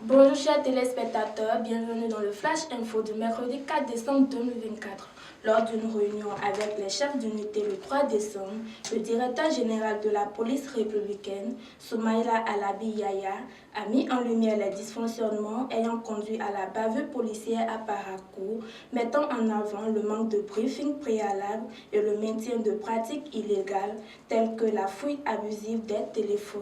Bonjour chers téléspectateurs, bienvenue dans le Flash Info du mercredi 4 décembre 2024. Lors d'une réunion avec les chefs d'unité le 3 décembre, le directeur général de la police républicaine, Soumaïla Alabi Yaya, a mis en lumière les dysfonctionnements ayant conduit à la bavure policière à Parakou, mettant en avant le manque de briefing préalable et le maintien de pratiques illégales telles que la fuite abusive des téléphones.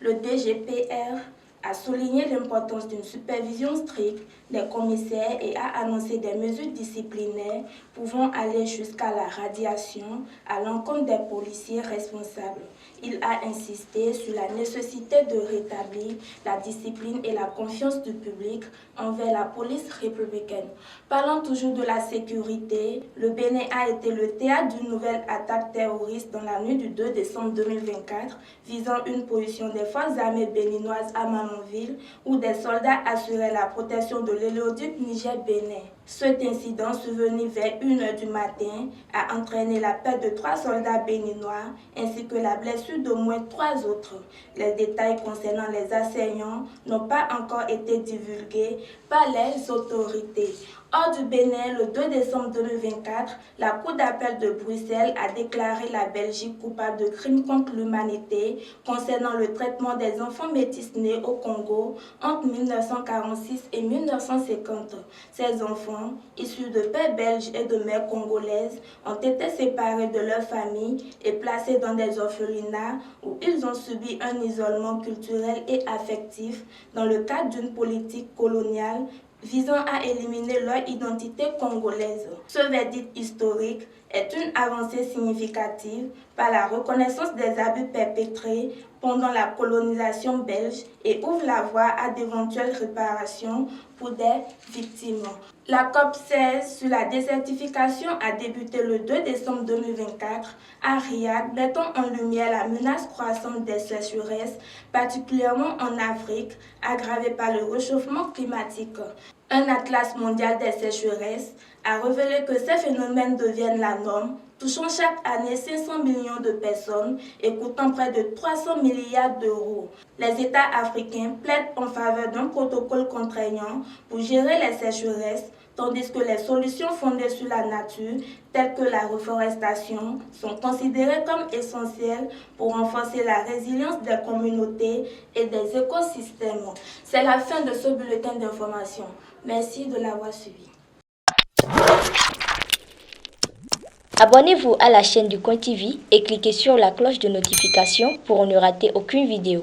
Le DGPR a souligné l'importance d'une supervision stricte des commissaires et a annoncé des mesures disciplinaires pouvant aller jusqu'à la radiation à l'encontre des policiers responsables. Il a insisté sur la nécessité de rétablir la discipline et la confiance du public envers la police républicaine. Parlant toujours de la sécurité, le Bénin a été le théâtre d'une nouvelle attaque terroriste dans la nuit du 2 décembre 2024 visant une position des forces armées béninoises à Manonville où des soldats assuraient la protection de l'hélioduc Niger-Bénin. Cet incident survenu vers 1h du matin a entraîné la perte de 3 soldats béninois ainsi que la blessure d'au moins 3 autres. Les détails concernant les assaillants n'ont pas encore été divulgués par les autorités. Hors du Bénin, le 2 décembre 2024, la Cour d'appel de Bruxelles a déclaré la Belgique coupable de crimes contre l'humanité concernant le traitement des enfants métis nés au Congo entre 1946 et 1950. Ces enfants, issus de pères belges et de mères congolaises, ont été séparés de leurs familles et placés dans des orphelinats où ils ont subi un isolement culturel et affectif dans le cadre d'une politique coloniale visant à éliminer leur identité congolaise. Ce verdict historique est une avancée significative par la reconnaissance des abus perpétrés pendant la colonisation belge et ouvre la voie à d'éventuelles réparations pour des victimes. La COP16 sur la désertification a débuté le 2 décembre 2024 à Riyad, mettant en lumière la menace croissante des sécheresses, particulièrement en Afrique, aggravée par le réchauffement climatique. Un atlas mondial des sécheresses a révélé que ces phénomènes deviennent la norme, touchant chaque année 500 millions de personnes et coûtant près de 300 milliards d'euros. Les États africains plaident en faveur d'un protocole contraignant pour gérer les sécheresses, tandis que les solutions fondées sur la nature, telles que la reforestation, sont considérées comme essentielles pour renforcer la résilience des communautés et des écosystèmes. C'est la fin de ce bulletin d'information. Merci de l'avoir suivi. Abonnez-vous à la chaîne du Coin TV et cliquez sur la cloche de notification pour ne rater aucune vidéo.